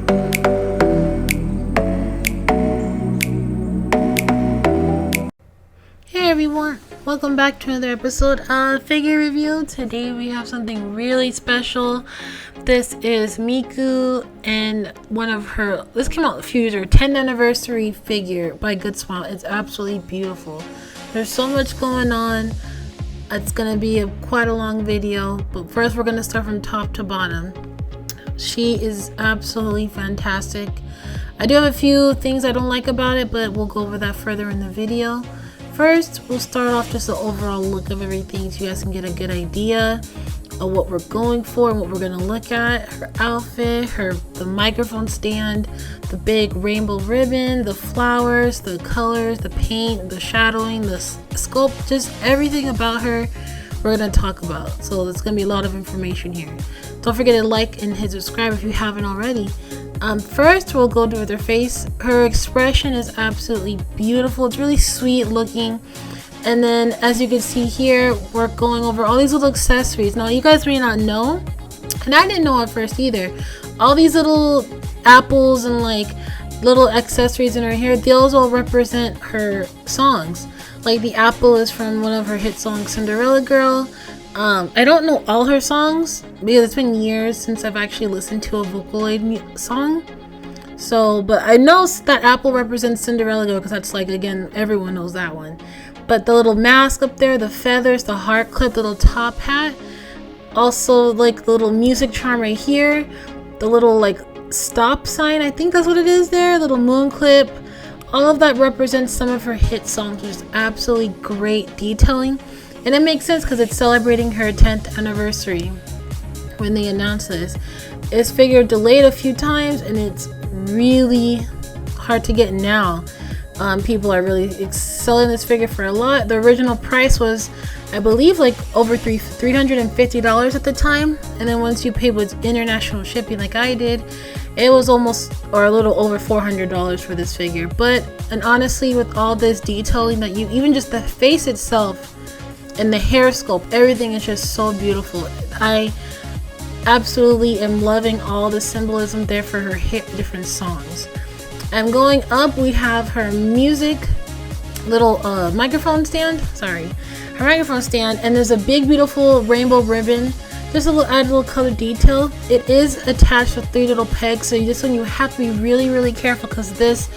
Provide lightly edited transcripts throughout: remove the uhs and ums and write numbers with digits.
Hey everyone, welcome back to another episode of Figure Review. Today we have something really special. This is Miku and this came out a few years ago, 10th anniversary figure by Good Smile. It's absolutely beautiful. There's so much going on. It's gonna be quite a long video, but first we're gonna start from top to bottom. She is absolutely fantastic. I do have a few things I don't like about it, but we'll go over that further in the video. First, we'll start off just the overall look of everything so you guys can get a good idea of what we're going for and what we're gonna look at. Her outfit, the microphone stand, the big rainbow ribbon, the flowers, the colors, the paint, the shadowing, the sculpt, just everything about her we're gonna talk about. So there's gonna be a lot of information here. Don't forget to like and hit subscribe if you haven't already. First we'll go to her face. Her expression is absolutely beautiful. It's really sweet looking. And then as you can see here, we're going over all these little accessories. Now you guys may not know, and I didn't know at first either, all these little apples and like little accessories in her hair, those all represent her songs. Like the apple is from one of her hit songs, Cinderella Girl. I don't know all her songs because it's been years since I've actually listened to a Vocaloid song. So, but I know that apple represents Cinderella Girl because that's like, again, everyone knows that one. But the little mask up there, the feathers, the heart clip, the little top hat, also like the little music charm right here, the little like stop sign, I think that's what it is there, little moon clip. All of that represents some of her hit songs, which is absolutely great detailing. And it makes sense because it's celebrating her 10th anniversary when they announced this. This figure delayed a few times and it's really hard to get now. People are really selling this figure for a lot. The original price was, I believe, like over $350 at the time. And then once you paid with international shipping like I did, it was almost or a little over $400 for this figure. And honestly, with all this detailing that even just the face itself and the hair sculpt, everything is just so beautiful. I absolutely am loving all the symbolism there for her different songs. And going up, we have her music little microphone stand. Her microphone stand, and there's a big beautiful rainbow ribbon. Just add a little color detail. It is attached with 3 little pegs, so this one you have to be really careful because this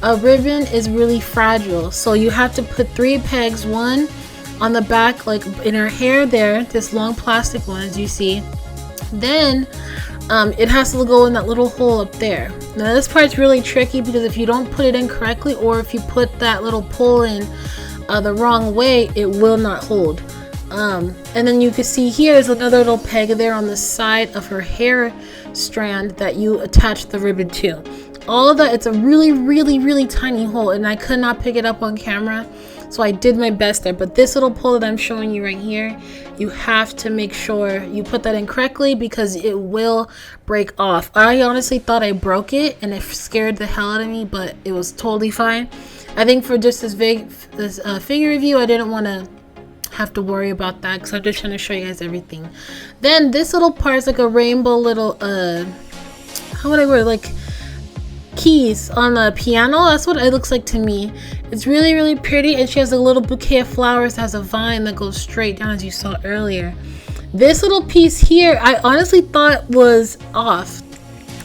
ribbon is really fragile. So you have to put 3 pegs, one on the back, like in her hair there, this long plastic one as you see. Then it has to go in that little hole up there. Now this part's really tricky because if you don't put it in correctly, or if you put that little pull in the wrong way, it will not hold. And then you can see here there's another little peg there on the side of her hair strand that you attach the ribbon to. All of that, it's a really tiny hole, and I could not pick it up on camera, so I did my best there. But this little pull that I'm showing you right here, you have to make sure you put that in correctly because it will break off. I honestly thought I broke it and it scared the hell out of me, but it was totally fine. I think for just this figure review, I didn't want to have to worry about that because I'm just trying to show you guys everything. Then this little part is like a rainbow little how would I word, like keys on the piano. That's what it looks like to me. It's really pretty, and she has a little bouquet of flowers that has a vine that goes straight down as you saw earlier. This little piece here I honestly thought was off,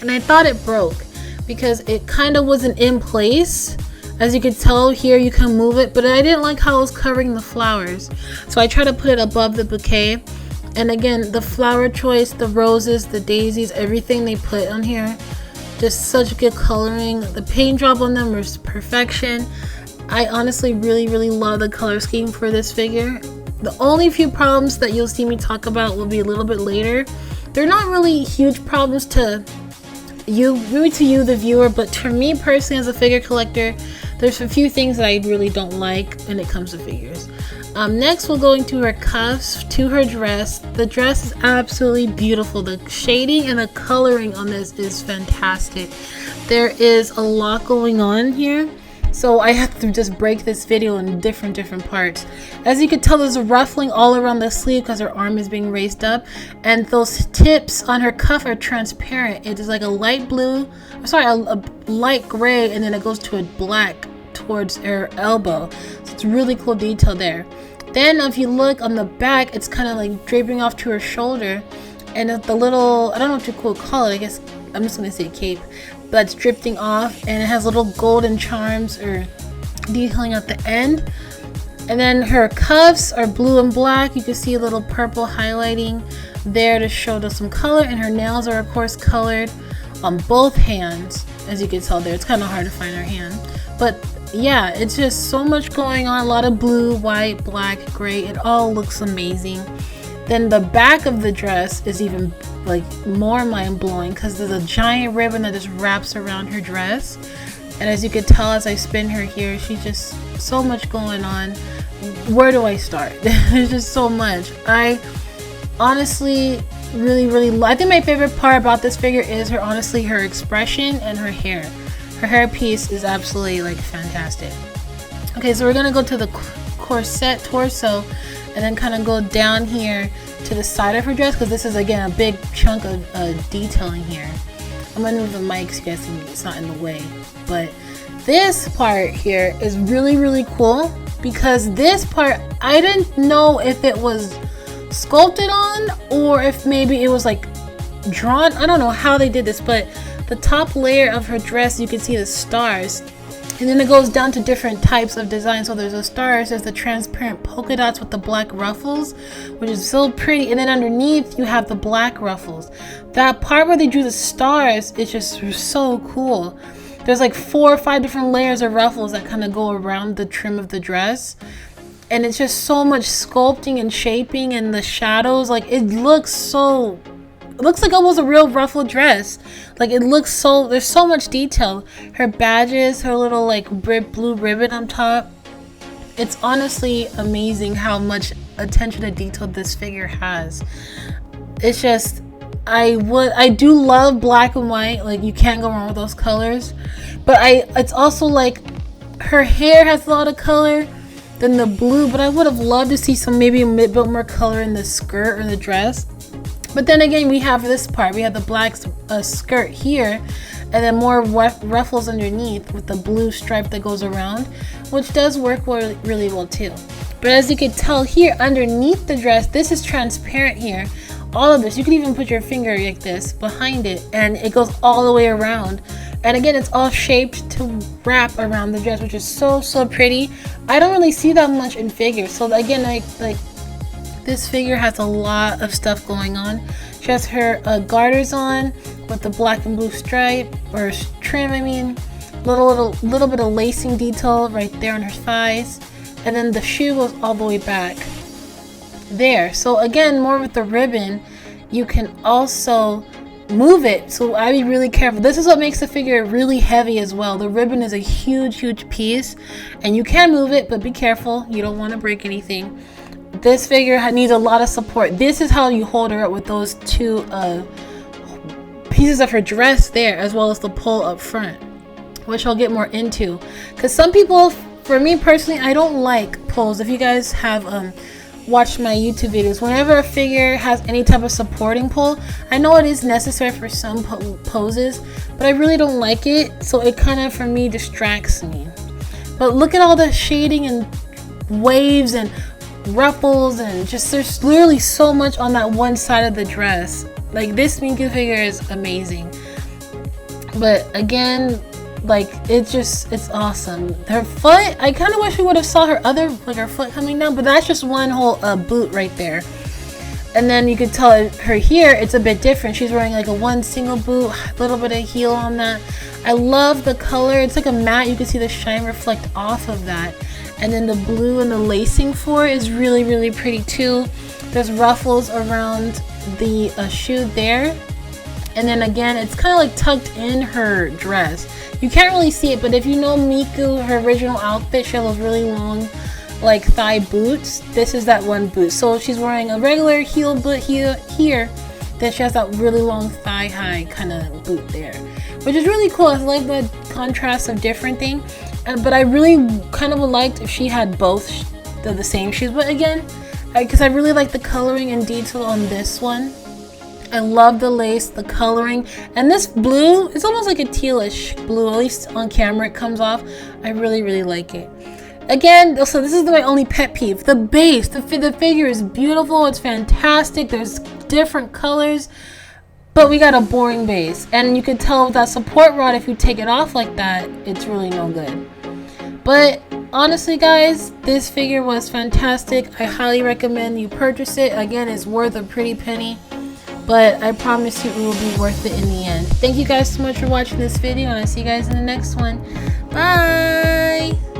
and I thought it broke because it kind of wasn't in place. As you can tell here, you can move it, but I didn't like how it was covering the flowers, so I tried to put it above the bouquet. And again, the flower choice, the roses, the daisies, everything they put on here, just such good coloring. The paint job on them was perfection. I honestly really love the color scheme for this figure. The only few problems that you'll see me talk about will be a little bit later. They're not really huge problems to you, the viewer, but to me personally as a figure collector, there's a few things that I really don't like when it comes to figures. Next we'll go into her cuffs, to her dress. The dress is absolutely beautiful. The shading and the coloring on this is fantastic. There is a lot going on here. so I have to just break this video in different parts. As you can tell, there's a ruffling all around the sleeve because her arm is being raised up, and those tips on her cuff are transparent. It is like a light blue, sorry, a light gray, and then it goes to a black towards her elbow. So it's really cool detail there. Then if you look on the back, it's kind of like draping off to her shoulder, and the little, I don't know what you could call it, I guess I'm just gonna say cape, but it's drifting off, and it has little golden charms or detailing at the end. And then her cuffs are blue and black. You can see a little purple highlighting there to show some color, and her nails are of course colored on both hands, as you can tell there. It's kind of hard to find her hand, but yeah, it's just so much going on. A lot of blue, white, black, gray. It all looks amazing. Then the back of the dress is even like more mind-blowing because there's a giant ribbon that just wraps around her dress. And as you can tell as I spin her here, she's just so much going on. Where do I start? There's just so much. I honestly really I think my favorite part about this figure is her expression and her hair. Her hair piece is absolutely like fantastic. Okay, so we're gonna go to the corset torso and then kind of go down here to the side of her dress because this is again a big chunk of detailing here. I'm gonna move the mic so you guys can, it's not in the way. But this part here is really cool because this part, I didn't know if it was sculpted on or if maybe it was like drawn. I don't know how they did this, but the top layer of her dress, you can see the stars, and then it goes down to different types of design. So there's the stars, there's the transparent polka dots with the black ruffles, which is so pretty, and then underneath you have the black ruffles. That part where they drew the stars is just so cool. There's like 4 or 5 different layers of ruffles that kind of go around the trim of the dress, and it's just so much sculpting and shaping, and the shadows, like it looks like almost a real ruffled dress. Like it looks so, there's so much detail. Her badges, her little like blue ribbon on top. It's honestly amazing how much attention to detail this figure has. It's just, I do love black and white. Like you can't go wrong with those colors. But it's also like her hair has a lot of color than the blue, but I would have loved to see maybe a bit more color in the skirt or the dress. But then again, we have this part. We have the black skirt here, and then more ruffles underneath with the blue stripe that goes around, which does work really well too. But as you can tell here, underneath the dress, this is transparent here. All of this, you can even put your finger like this behind it, and it goes all the way around. And again, it's all shaped to wrap around the dress, which is so pretty. I don't really see that much in figures. So again, like this figure has a lot of stuff going on. She has her garters on with the black and blue stripe, or trim, I mean. Little bit of lacing detail right there on her thighs. And then the shoe goes all the way back there. So again, more with the ribbon, you can also move it. So I'd be really careful. This is what makes the figure really heavy as well. The ribbon is a huge piece, and you can move it, but be careful. You don't want to break anything. This figure needs a lot of support. This is how you hold her up, with those 2 pieces of her dress there, as well as the pole up front, which I'll get more into. Because some people, for me personally, I don't like poles. If you guys have watched my YouTube videos, whenever a figure has any type of supporting pole, I know it is necessary for some poses, but I really don't like it. So it kind of, for me, distracts me. But look at all the shading and waves and ruffles, and just there's literally so much on that one side of the dress. Like this Miku figure is amazing. But again, like it's awesome. Her foot, I kind of wish we would have saw her foot coming down, but that's just one whole boot right there. And then you could tell her here, it's a bit different. She's wearing like one single boot, a little bit of heel on that. I love the color. It's like a matte. You can see the shine reflect off of that. And then the blue and the lacing for it is really pretty too. There's ruffles around the shoe there. And then again, it's kind of like tucked in her dress. You can't really see it, but if you know Miku, her original outfit, she had those really long like thigh boots. This is that one boot. So she's wearing a regular heel boot here. Then she has that really long thigh high kind of boot there, which is really cool. I like the contrast of different things. but I really kind of would liked if she had both the same shoes. But again, because I really like the coloring and detail on this one. I love the lace, the coloring, and this blue, it's almost like a tealish blue, at least on camera it comes off. I really like it. Again, so this is my only pet peeve. The base, the figure is beautiful, it's fantastic, there's different colors, but we got a boring base. And you can tell with that support rod, if you take it off like that, it's really no good. But honestly guys, this figure was fantastic. I highly recommend you purchase it. Again, it's worth a pretty penny, but I promise you it will be worth it in the end. Thank you guys so much for watching this video, and I'll see you guys in the next one. Bye!